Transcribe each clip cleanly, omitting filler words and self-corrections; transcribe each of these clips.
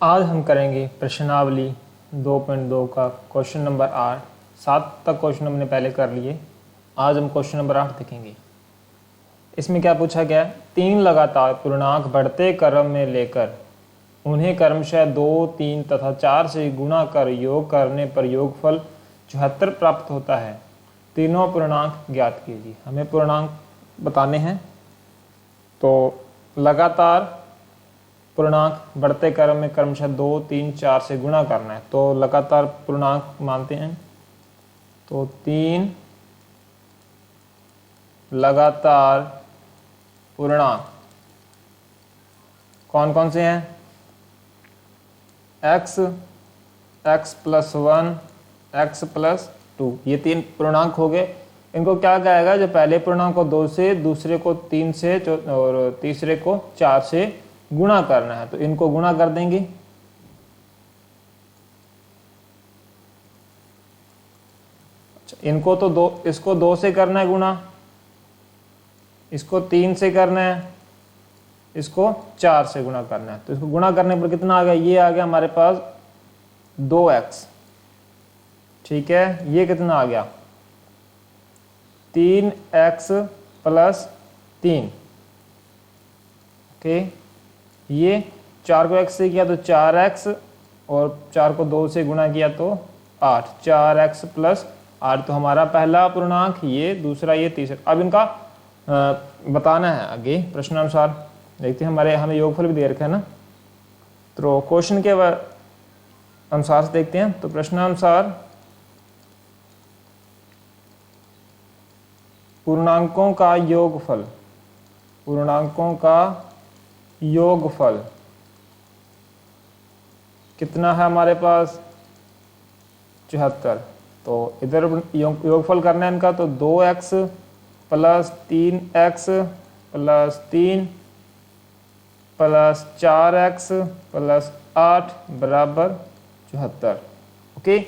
आज हम करेंगे प्रश्नावली 2.2 का क्वेश्चन नंबर 8। 7 तक क्वेश्चन हमने पहले कर लिए। आज हम क्वेश्चन नंबर 8 देखेंगे। इसमें क्या पूछा गया है, 3 लगातार पूर्णांक बढ़ते क्रम में लेकर उन्हें क्रमशः 2, 3 तथा 4 से गुणा कर योग करने पर योगफल 74 प्राप्त होता है। तीनों पूर्णांक ज्ञात कीजिए। हमें पूर्णांक बताने हैं, तो लगातार पूर्णांक बढ़ते क्रम में क्रमशः 2, 3, 4 से गुणा करना है। तो लगातार पूर्णांक मानते हैं, तो 3 लगातार पूर्णांक कौन कौन से हैं? x, x+1, x+2, ये 3 पूर्णांक हो गए। इनको क्या कहेगा, जो पहले पूर्णांक को 2 से, दूसरे को 3 से और तीसरे को 4 से गुणा करना है। तो इनको गुणा कर देंगे। अच्छा, इनको तो इसको 2 से करना है गुणा, इसको 3 से करना है, इसको 4 से गुणा करना है। तो इसको गुणा करने पर कितना आ गया? ये आ गया हमारे पास 2x। ठीक है, ये कितना आ गया? 3x+3। ओके, ये 4 को x से किया तो 4x, और 4 को 2 से गुणा किया तो 8। 4x+8 तो हमारा पहला पूर्णांक ये, दूसरा ये, तीसरा। अब इनका बताना है आगे प्रश्नानुसार। देखते हैं, हमें योगफल भी दे रखा है ना, तो क्वेश्चन के अनुसार से देखते हैं। तो प्रश्नानुसार पूर्णांकों का योगफल, पूर्णांकों का योगफल कितना है हमारे पास? 74। तो इधर योगफल करना है इनका, तो 2x+3x+3 +4x+8 बराबर 74। ओके,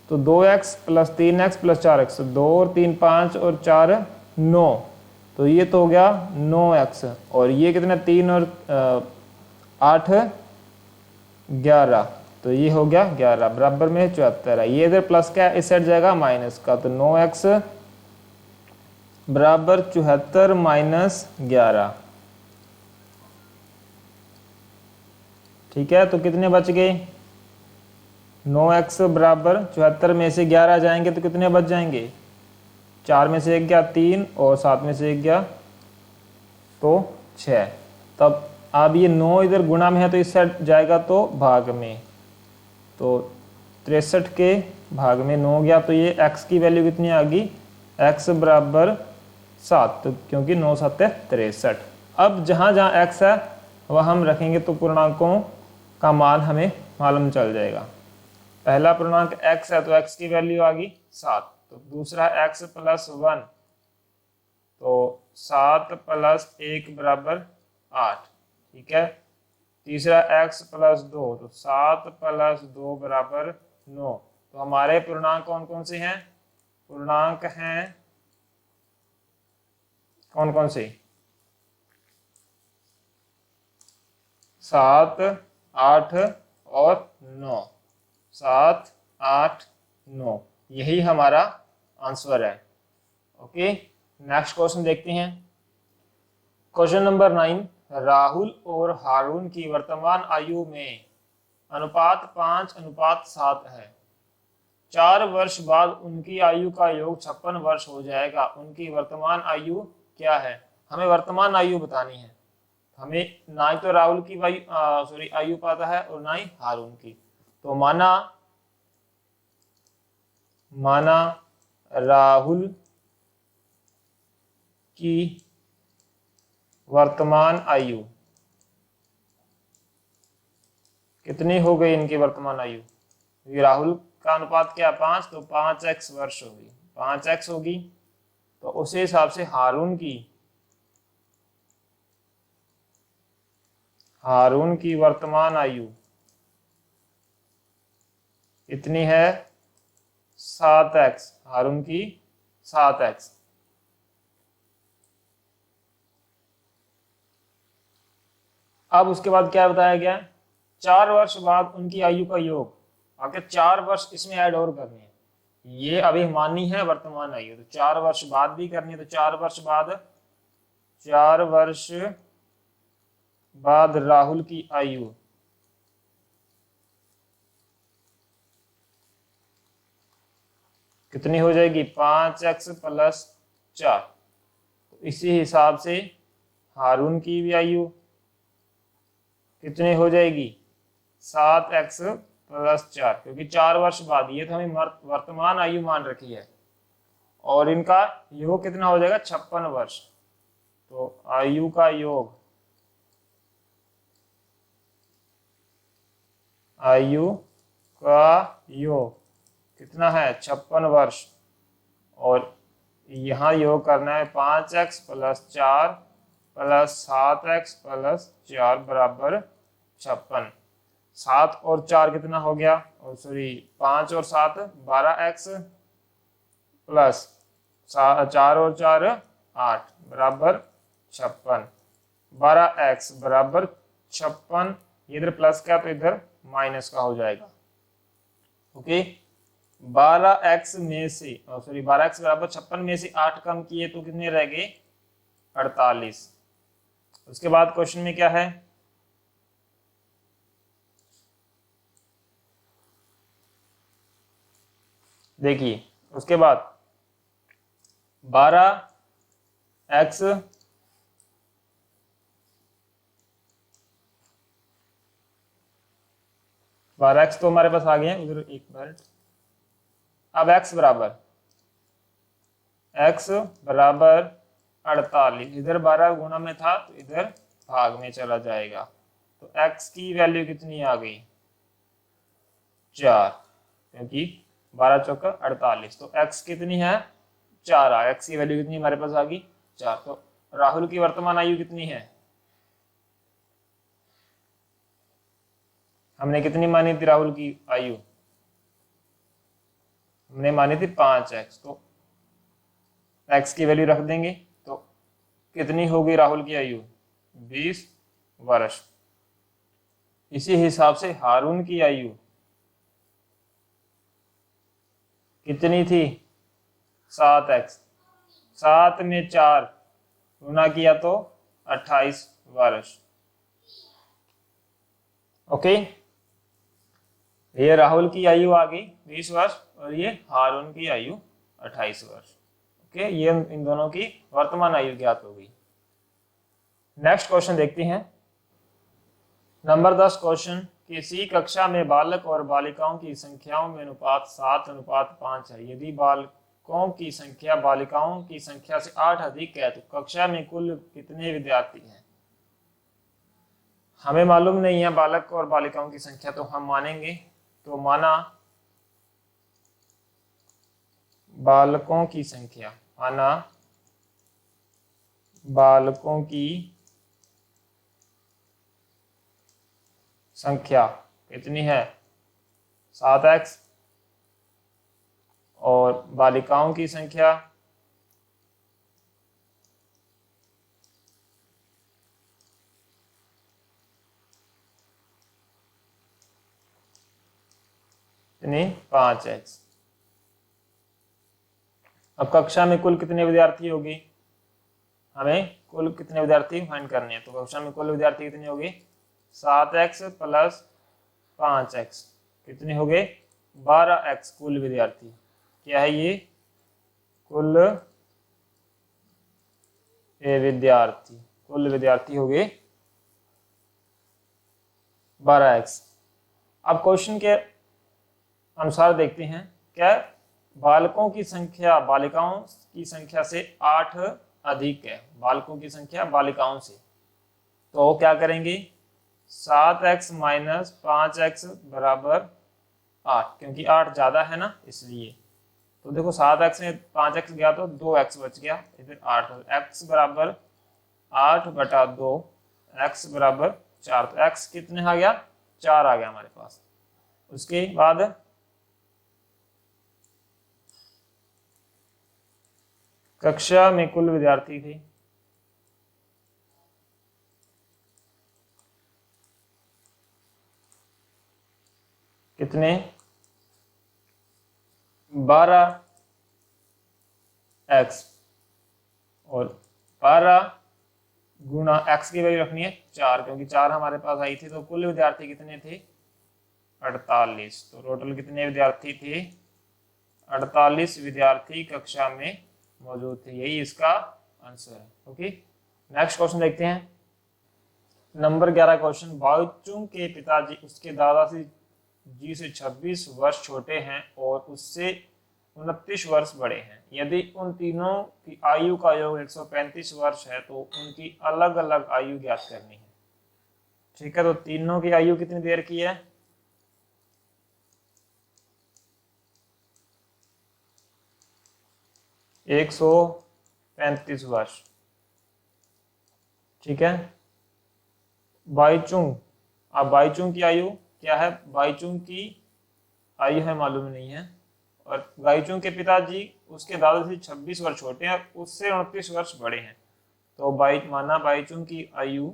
तो 2x+3x+4x, 2 और 3 5 और 4 9, तो ये तो हो गया 9x। और ये कितना? 3 और 8 11, तो ये हो गया 11 बराबर में 74 है। ये इधर प्लस का इस साइड जाएगा माइनस का, तो 9x बराबर 74 - 11। ठीक है, तो कितने बच गए? 9x बराबर 74 में से 11 जाएंगे तो कितने बच जाएंगे? 4 में से 1 गया 3, और 7 में से 1 गया तो 6। तब अब ये 9 इधर गुणा में है, तो इस साइड जाएगा तो भाग में, तो 63 के भाग में 9 गया, तो ये x की वैल्यू कितनी आ गई? x बराबर 7, तो क्योंकि 9 7 63। अब जहाँ जहाँ x है वह हम रखेंगे, तो पूर्णांकों का मान हमें मालूम चल जाएगा। पहला पूर्णांक x है, तो x की वैल्यू आ गई 7। तो दूसरा x+1, तो 7 + 1 बराबर 8। ठीक है, तीसरा x+2, तो 7 + 2 बराबर 9। तो हमारे पूर्णांक कौन कौन से हैं? पूर्णांक हैं कौन कौन से? 7, 8 और 9। 7, 8, 9, यही हमारा आंसर है। ओके, नेक्स्ट क्वेश्चन देखते हैं। क्वेश्चन नंबर 9, राहुल और हारून की वर्तमान आयु में अनुपात 5:7 है। 4 वर्ष बाद उनकी आयु का योग 56 वर्ष हो जाएगा। उनकी वर्तमान आयु क्या है? हमें वर्तमान आयु बतानी है। हमें ना ही तो राहुल की आयु पता है, और ना ही हारून की। तो माना राहुल की वर्तमान आयु कितनी हो गई? इनकी वर्तमान आयु, राहुल का अनुपात क्या? 5, तो 5x वर्ष होगी, 5x होगी। तो उसी हिसाब से हारून की वर्तमान आयु इतनी है 7x। हारून की 7x। अब उसके बाद क्या बताया गया? 4 वर्ष बाद उनकी आयु का योग, आखिर 4 वर्ष इसमें ऐड और करने हैं। ये अभी माननी है वर्तमान आयु, तो 4 वर्ष बाद भी करनी है, तो 4 वर्ष बाद राहुल की आयु कितनी हो जाएगी, 5x + 4। तो इसी हिसाब से हारून की भी आयु कितनी हो जाएगी, 7x + 4, क्योंकि 4 वर्ष बाद, ये तो हमें वर्तमान आयु मान रखी है, और इनका योग कितना हो जाएगा, 56 वर्ष। तो आयु का योग, कितना है, 56 वर्ष, और यहाँ योग करना है 5x + 4 + 7x + 4 बराबर 56। 7 और 4 कितना हो गया, और सॉरी 5 और 7 12x प्लस 4 और 4 8 बराबर 56। 12x बराबर 56, इधर प्लस का तो इधर माइनस का हो जाएगा। ओके, 12x में से, सॉरी 12x बराबर 56 में से 8 कम किए तो कितने रह गए, 48। उसके बाद क्वेश्चन में क्या है, देखिए उसके बाद 12x तो हमारे पास आ गए हैं, उधर एक बार। अब x बराबर 48, इधर 12 गुणा में था तो इधर भाग में चला जाएगा, तो x की वैल्यू कितनी आ गई, 4, क्योंकि 12 चौका 48, तो x कितनी है, 4 आ, x की वैल्यू कितनी हमारे पास आ गई, 4। तो राहुल की वर्तमान आयु कितनी है, हमने कितनी मानी थी राहुल की आयु, हमने मानी थी 5x, तो x की वैल्यू रख देंगे, तो कितनी होगी राहुल की आयु, 20 वर्ष। इसी हिसाब से हारून की आयु कितनी थी, 7x, 7 में 4 गुना किया तो 28 वर्ष। ओके, ये राहुल की आयु आ गई 20 वर्ष, और ये हारून की आयु 28 वर्ष। ओके, ये इन दोनों की वर्तमान आयु ज्ञात हो गई। नेक्स्ट क्वेश्चन देखते हैं, नंबर 10 क्वेश्चन, किसी कक्षा में बालक और बालिकाओं की संख्याओं में अनुपात 7:5 है। यदि बालकों की संख्या बालिकाओं की संख्या से 8 अधिक है तो कक्षा में कुल कितने विद्यार्थी हैं। हमें मालूम नहीं है बालक और बालिकाओं की संख्या, तो हम मानेंगे, तो माना बालकों की संख्या, कितनी है, 7x, और बालिकाओं की संख्या कितनी, 5x। अब कक्षा में कुल कितने विद्यार्थी होगी, हमें कुल कितने विद्यार्थी फाइंड करने हैं, तो कक्षा में कुल विद्यार्थी कितने होंगे, 7x + 5x कितने हो गए, 12x कुल विद्यार्थी। क्या है ये, कुल विद्यार्थी हो गए 12x। अब क्वेश्चन के अनुसार देखते हैं, क्या बालकों की संख्या बालिकाओं की संख्या से 8 अधिक है, बालकों की संख्या बालिकाओं से, तो क्या करेंगे, 7x - 5x बराबर 8, क्योंकि 8 ज्यादा है ना इसलिए। तो देखो 7x में 5x गया तो 2x बच गया, इधर 8, x बराबर 8/2, x बराबर 4, तो x कितने आ गया, 4 आ गया हमारे पास। उसके बाद कक्षा में कुल विद्यार्थी थे, कितने 12x और 12 गुणा x की वैल्यू रखनी है 4, क्योंकि 4 हमारे पास आई थी। तो कुल विद्यार्थी कितने थे 48। तो टोटल कितने विद्यार्थी थे 48 विद्यार्थी कक्षा में मौजूद थे। यही इसका आंसर है। ओके, नेक्स्ट क्वेश्चन देखते हैं। नंबर 11 क्वेश्चन, बाओचुंग के पिताजी उसके दादाजी जी से 26 वर्ष छोटे हैं और उससे 29 वर्ष बड़े हैं। यदि उन तीनों की आयु का योग 135 वर्ष है तो उनकी अलग अलग आयु ज्ञात करनी है। ठीक है, तो तीनों की आयु कितनी देर की है 135 वर्ष। ठीक है, बाईचुंग, अब बाईचुंग की आयु क्या है, बाईचुंग की आयु है मालूम नहीं है, और बाईचुंग के पिताजी उसके दादाजी 26 वर्ष छोटे हैं, उससे 29 वर्ष बड़े हैं। तो बाईचुंग की आयु,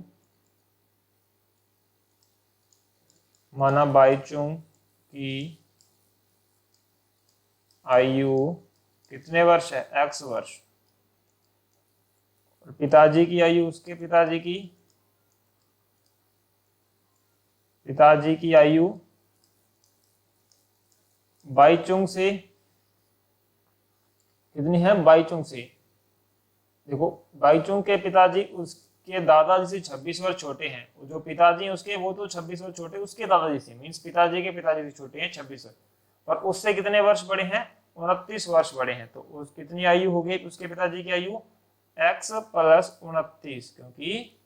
माना बाईचुंग की आयु कितने वर्ष है x वर्ष, और पिताजी की आयु, उसके पिताजी की आयु बाईचुंग से कितनी है, बाईचुंग से देखो, बाईचुंग के पिताजी उसके दादाजी से 26 वर्ष छोटे हैं। जो पिताजी हैं उसके, वो तो 26 वर्ष छोटे उसके दादाजी से, मीन्स पिताजी के पिताजी से छोटे हैं 26 वर्ष, और उससे कितने वर्ष बड़े हैं 29 वर्ष बड़े हैं। तो उस कितनी आयु हो गई उसके पिताजी की आयु x + 29, क्योंकि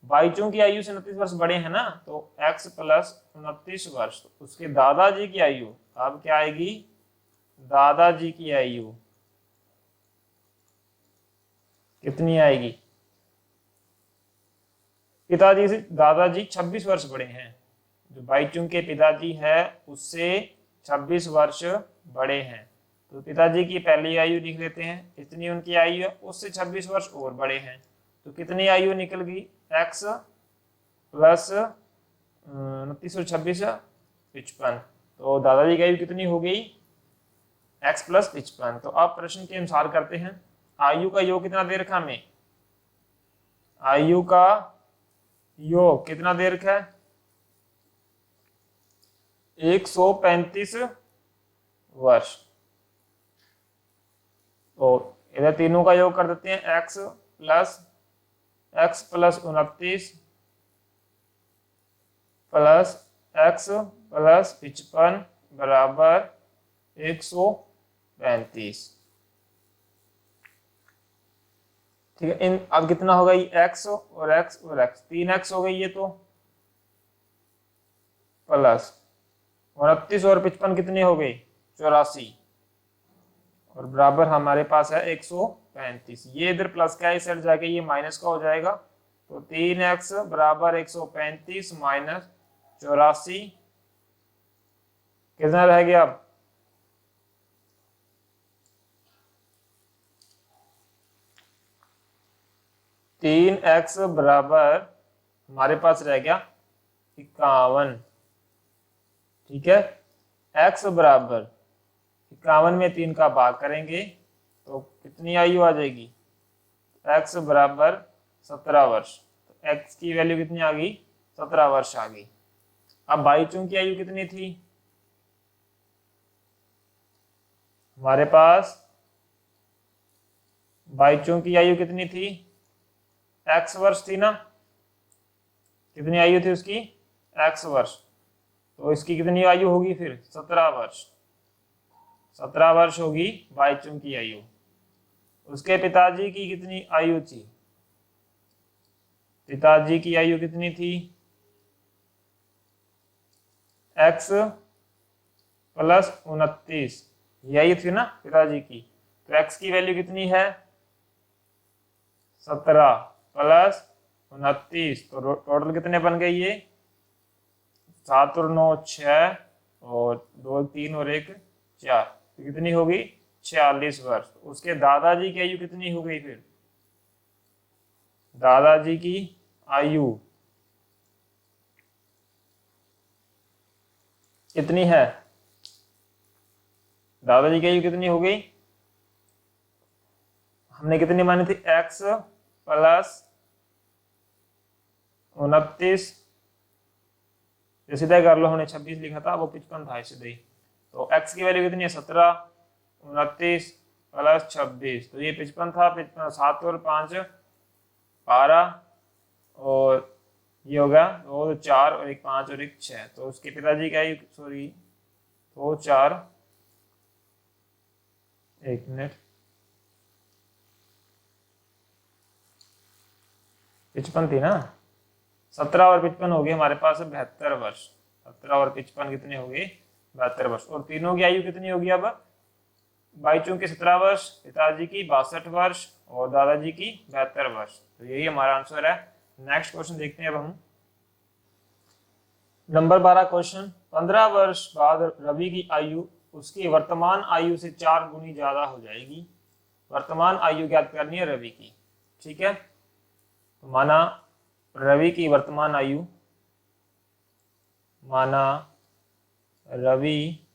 बाईचुंग की आयु से 29 वर्ष बड़े हैं ना, तो x + 29 वर्ष। तो उसके दादाजी की आयु अब क्या आएगी, दादाजी की आयु कितनी आएगी, पिताजी से दादाजी 26 वर्ष बड़े हैं। जो बाईचुंग के पिताजी है उससे 26 वर्ष बड़े हैं, तो पिताजी की पहली आयु लिख लेते हैं, इतनी उनकी आयु है, उससे 26 वर्ष और बड़े हैं। तो कितनी आयु निकल गई x + 29 और 26 55। तो दादाजी की आयु कितनी हो गई x + 55। तो अब प्रश्न के अनुसार करते हैं, आयु का योग कितना दे रखा हमें, आयु का योग कितना दे रखा है 135 वर्ष। तो इधर तीनों का योग कर देते हैं, x + 29 प्लस x + 55 बराबर 135। ठीक है, इन अब कितना होगा ये x और x और x, 3x हो गई ये, तो प्लस 29 और 55 कितने हो गए 84, और बराबर हमारे पास है 135। ये इधर प्लस का इस साइड जाके ये माइनस का हो जाएगा। तो 3x बराबर 135 माइनस 84 कितना रह गया अब 3x बराबर हमारे पास रह गया 51। ठीक है, x बराबर 51 में 3 का भाग करेंगे तो कितनी आयु आ जाएगी, x बराबर 17 वर्ष। तो x की वैल्यू कितनी आ गई 17 वर्ष आ गई। अब बाईचुंग की आयु कितनी थी, हमारे पास बाईचुंग की आयु कितनी थी x वर्ष थी ना, कितनी आयु थी उसकी x वर्ष। तो इसकी कितनी आयु होगी फिर 17 वर्ष, 17 वर्ष होगी बाईचुंग की आयु। उसके पिताजी की कितनी आयु थी, पिताजी की आयु कितनी थी x + 29, ये आयु थी ना पिताजी की। तो x की वैल्यू कितनी है 17 + 29, तो टोटल कितने बन गए ये 7 और 9 6 और 2 3 और 1 4, तो कितनी होगी 46 वर्ष। उसके दादाजी की आयु कितनी हो गई फिर, दादाजी की आयु कितनी है? दादाजी की आयु कितनी हो गई? हमने कितनी मानी थी? x प्लस 29, सीधा कर लो, हमने 26 लिखा था, वो 55 था सीधे ही। तो x की वैल्यू कितनी है? 17, 29 प्लस 26, तो ये 55 था। 55, 7 और 5 12, और ये हो गया 2, 4 और 1 5 और 1 6। तो उसके पिताजी का, सॉरी, 2 4, 1 मिनट, 55 थी ना। 17 और 55 हो गए हमारे पास 72 वर्ष। 17 और 55 कितने हो गए? 72 वर्ष। और तीनों की आयु कितनी होगी अब? बाईचों की 17 वर्ष, पिताजी की 62 वर्ष और दादाजी की 72 वर्ष। तो यही हमारा आंसर है। नेक्स्ट क्वेश्चन देखते हैं अब हम। Number 12 question. 15 वर्ष बाद रवि की आयु उसकी वर्तमान आयु से 4 गुनी ज्यादा हो जाएगी। वर्तमान आयु ज्ञात करनी है रवि की। ठीक है, तो माना रवि की वर्तमान आयु, माना रवि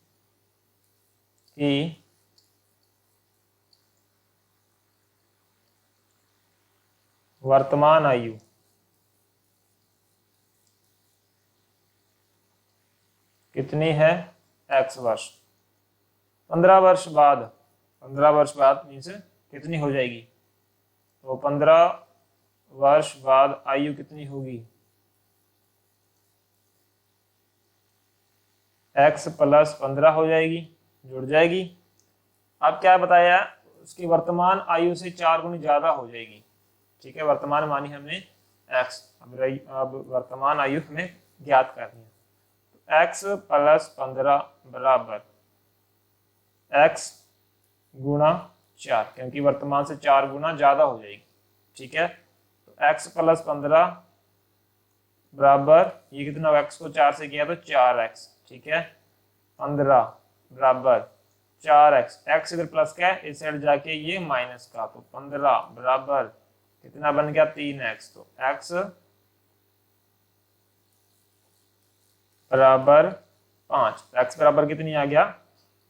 की वर्तमान आयु कितनी है? x वर्ष। 15 वर्ष बाद, 15 वर्ष बाद मीन्स कितनी हो जाएगी? तो 15 वर्ष बाद आयु कितनी होगी? x प्लस 15 हो जाएगी, जुड़ जाएगी। अब क्या बताया? उसकी वर्तमान आयु से 4 गुनी ज्यादा हो जाएगी। ठीक है, वर्तमान मानी हमने x, अब वर्तमान आयु हमें ज्ञात करनी है। तो x प्लस 15 बराबर x गुणा 4, क्योंकि वर्तमान से 4 गुना ज्यादा हो जाएगी। ठीक है, तो x प्लस 15 बराबर, ये कितना? x को 4 से किया तो 4x। ठीक है, 15 बराबर 4x, x इधर प्लस का है, इस साइड जाके ये माइनस का, तो 15 बराबर कितना बन गया? 3x। तो x बराबर 5, x बराबर कितनी आ गया?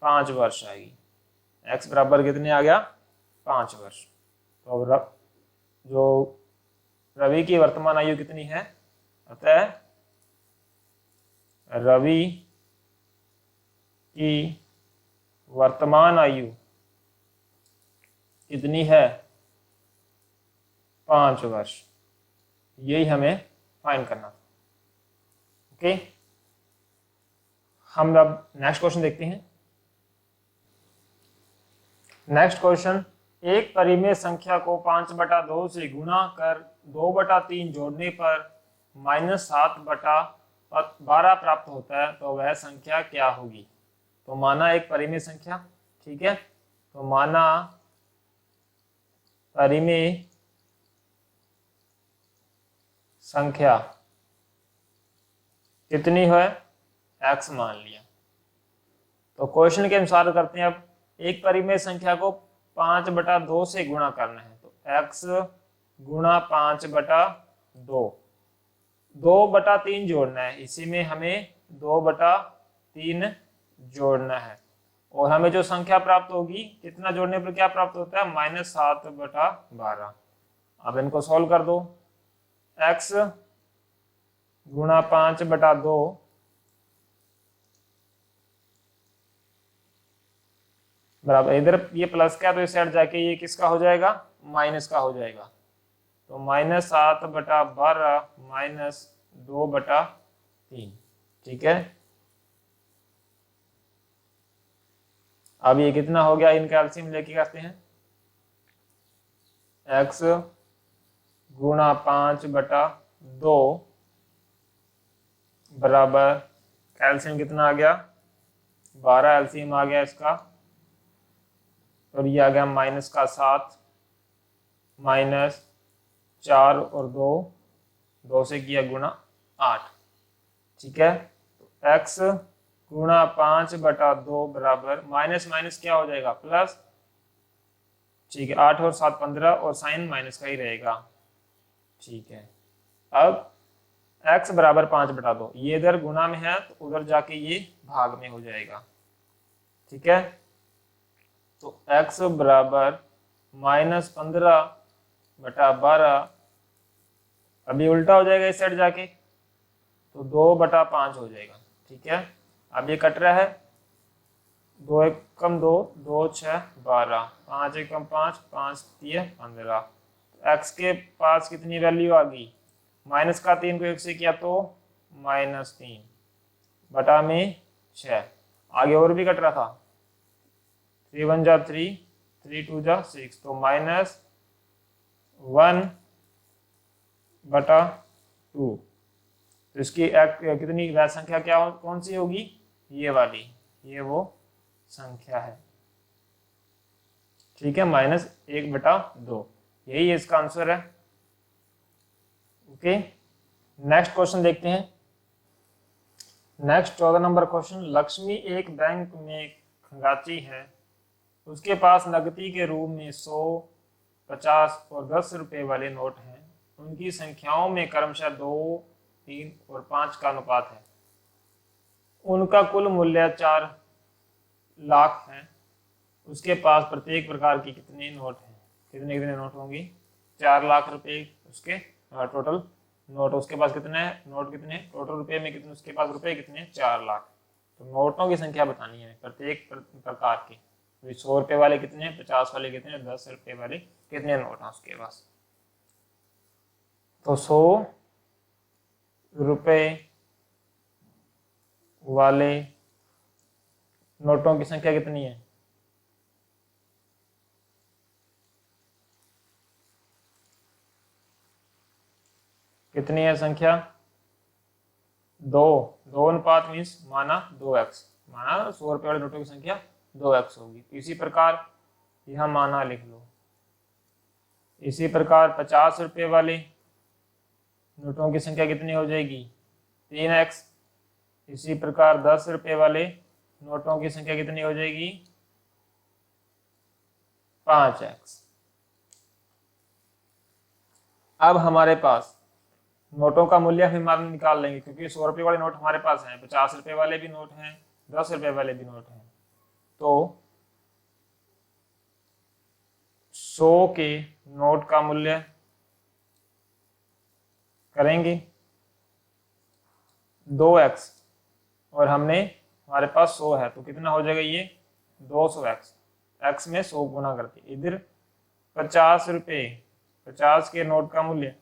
5 वर्ष आएगी। x बराबर कितनी आ गया? 5 वर्ष। तो जो रवि की वर्तमान आयु कितनी है? अतः रवि की वर्तमान आयु कितनी है? 5 वर्ष। यही हमें फाइंड करना था। ओके, हम अब नेक्स्ट क्वेश्चन देखते हैं। Next question. एक परिमेय संख्या को 5/2 से गुणा कर 2/3 जोड़ने पर -7/12 प्राप्त होता है, तो वह संख्या क्या होगी? तो माना एक परिमेय संख्या, ठीक है, तो माना परिमेय संख्या कितनी है? x मान लिया। तो क्वेश्चन के अनुसार करते हैं। अब एक परिमेय संख्या को 5/2 से गुणा करना है, तो x गुणा 5/2, 2/3 जोड़ना है, इसी में हमें 2/3 जोड़ना है, और हमें जो संख्या प्राप्त होगी, कितना जोड़ने पर क्या प्राप्त होता है? -7/12। अब इनको सॉल्व कर दो। x गुणा 5/2 बराबर, इधर ये प्लस का, तो इस साइड जाके ये किसका हो जाएगा? माइनस का हो जाएगा। तो -7/12 -2/3। ठीक है, अब ये कितना हो गया? इनका एलसीएम लेके करते हैं। x गुणा 5/2 बराबर, एलसीएम कितना आ गया? 12 एलसीएम आ गया इसका, और ये आ गया -7 -4 और 2 से किया गुणा 8। ठीक है, तो x गुणा 5/2 बराबर माइनस माइनस क्या हो जाएगा? प्लस। ठीक है, 8 और 7 15, और साइन माइनस का ही रहेगा। ठीक है, अब x बराबर 5/2, ये इधर गुणा में है तो उधर जाके ये भाग में हो जाएगा। ठीक है, तो x बराबर -15/12, अभी उल्टा हो जाएगा इस साइड जाके, तो 2/5 हो जाएगा। ठीक है, अब ये कट रहा है, 2 1 कम 2, 2 6 12, 5 1 कम 5, 5 3 15। x के पास कितनी वैल्यू आ गई, माइनस का 3 को 1 से किया तो -3 बटा में 6। आगे और भी कट रहा था, 3 1 जा 3, 3 2 जा 6, तो -1/2। तो इसकी कितनी वह संख्या क्या कौन सी होगी, ये वाली, ये वो संख्या है। ठीक है, -1/2, यही इसका आंसर है। ओके, नेक्स्ट क्वेश्चन देखते हैं। नेक्स्ट 14 नंबर क्वेश्चन, लक्ष्मी एक बैंक में खंगाची है, उसके पास नकदी के रूप में 100, 50 और 10 रुपए वाले नोट हैं। उनकी संख्याओं में क्रमशः 2, 3 और 5 का अनुपात है। उनका कुल मूल्य 4 लाख है। उसके पास प्रत्येक प्रकार की कितने नोट हैं, कितने कितने नोट होंगी, 4 लाख रुपए उसके टोटल नोट, उसके पास कितने नोट, कितने टोटल रुपए में कितने, उसके पास रुपए कितने, 4 लाख। तो नोटों की संख्या बतानी है प्रत्येक प्रकार की। 100 रुपए वाले कितने, 50 वाले कितने, 10 रुपए वाले कितने नोट हैं उसके पास। तो 100 रुपए वाले नोटों की संख्या कितनी है, कितनी है संख्या, 2, 2 अनुपात मीन्स माना 2x, माना 100 रुपए वाले नोटों की संख्या 2x होगी। इसी प्रकार यह माना लिख लो। इसी प्रकार 50 रुपए वाले नोटों की संख्या कितनी हो जाएगी, 3x। इसी प्रकार 10 रुपए वाले नोटों की संख्या कितनी हो जाएगी, 5x। अब हमारे पास नोटों का मूल्य हम निकाल लेंगे, क्योंकि 100 रुपए वाले नोट हमारे पास हैं, 50 रुपए वाले भी नोट हैं, 10 रुपए वाले भी नोट हैं। तो 100 के नोट का मूल्य करेंगे 2x, और हमारे पास 100 है, तो कितना हो जाएगा ये 200x। x में 100 गुना करके इधर 50 रुपए, 50 के नोट का मूल्य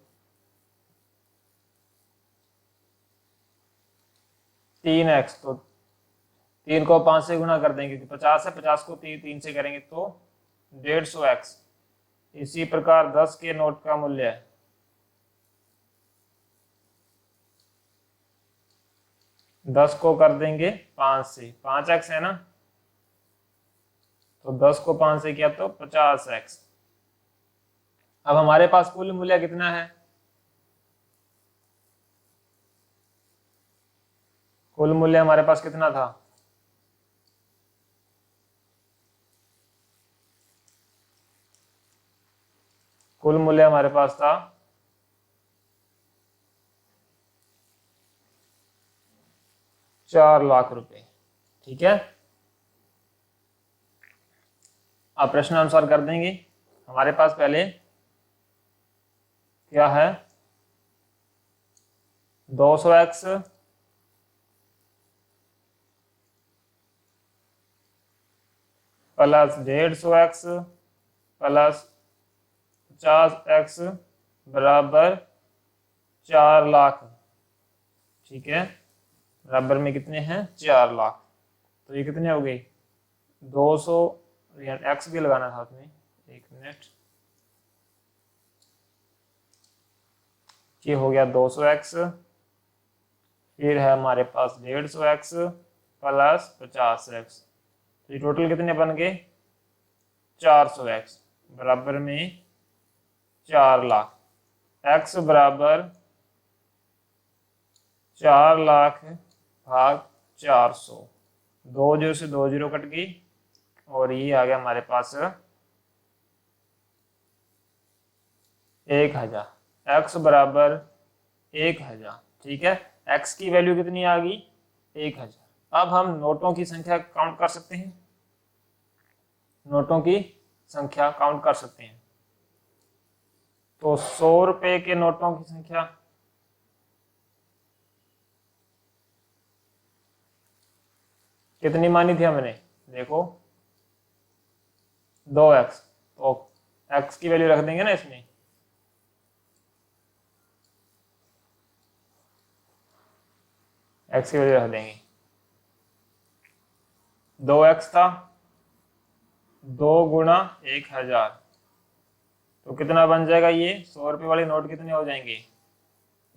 3x, तो 3 को 5 से गुना कर देंगे, 50 है, 50 को 3 से करेंगे तो 150x। इसी प्रकार 10 के नोट का मूल्य 10 को कर देंगे 5 से, 5x है ना, तो 10 को 5 से किया तो 50x। अब हमारे पास कुल मूल्य कितना है, कुल मूल्य हमारे पास कितना था, कुल मूल्य हमारे पास था 4 लाख रुपए। ठीक है, अब प्रश्न अनुसार कर देंगे। हमारे पास पहले क्या है, 200x plus 150x plus 50x बराबर 4 लाख। ठीक है, बराबर में कितने हैं, 4 लाख। तो ये कितने हो गए, 200, एक्स भी लगाना था उसमें, 1 मिनट, ये हो गया 200x, फिर है हमारे पास 150x प्लस 50x, तो ये टोटल कितने बन गए 400x, बराबर में 4 लाख। x बराबर 4 लाख भाग 400, 2 0 से 2 0 कट गई, और ये आ गया हमारे पास 1000। x बराबर 1000। ठीक है, x की वैल्यू कितनी आ गई, 1000। अब हम नोटों की संख्या काउंट कर सकते हैं, नोटों की संख्या काउंट कर सकते हैं। तो 100 रुपए के नोटों की संख्या कितनी मानी थी हमने, देखो 2x, तो x की वैल्यू रख देंगे ना इसमें, x की वैल्यू रख देंगे। 2x था, 2 गुणा 1000, तो कितना बन जाएगा ये 100 रुपये वाले नोट कितने हो जाएंगे,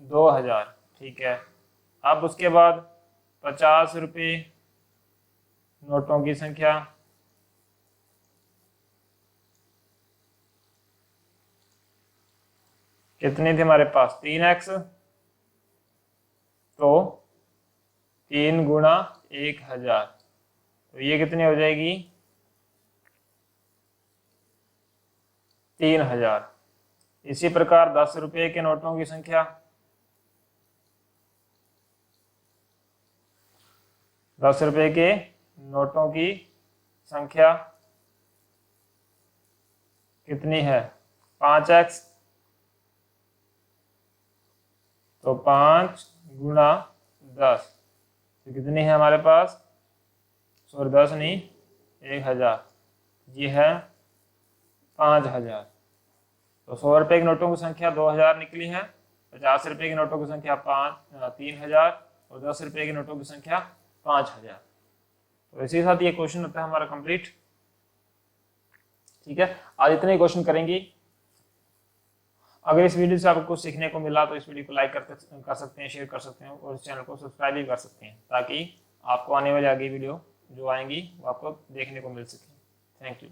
2000। ठीक है, अब उसके बाद 50 रुपये नोटों की संख्या कितनी थी हमारे पास, 3x, तो 3 गुणा 1000, तो ये कितनी हो जाएगी 3000। इसी प्रकार 10 रुपये के नोटों की संख्या, 10 रुपये के नोटों की संख्या कितनी है, 5x, तो 5 गुणा 10, तो कितनी है हमारे पास, सॉरी 10 नहीं 1000, ये है 5000। तो 100 रुपये के नोटों की संख्या 2000 निकली है, 50 रुपये के नोटों की संख्या 3000 और 10 रुपये के नोटों की संख्या 5000। तो इसी के साथ ये क्वेश्चन होता है हमारा कंप्लीट। ठीक है, आज इतने ही क्वेश्चन करेंगे। अगर इस वीडियो से आपको कुछ सीखने को मिला तो इस वीडियो को लाइक कर सकते हैं, शेयर कर सकते हैं और इस चैनल को सब्सक्राइब भी कर सकते हैं, ताकि आपको आने वाली आगे वीडियो जो आएंगी वो आपको देखने को मिल सके। Thank you.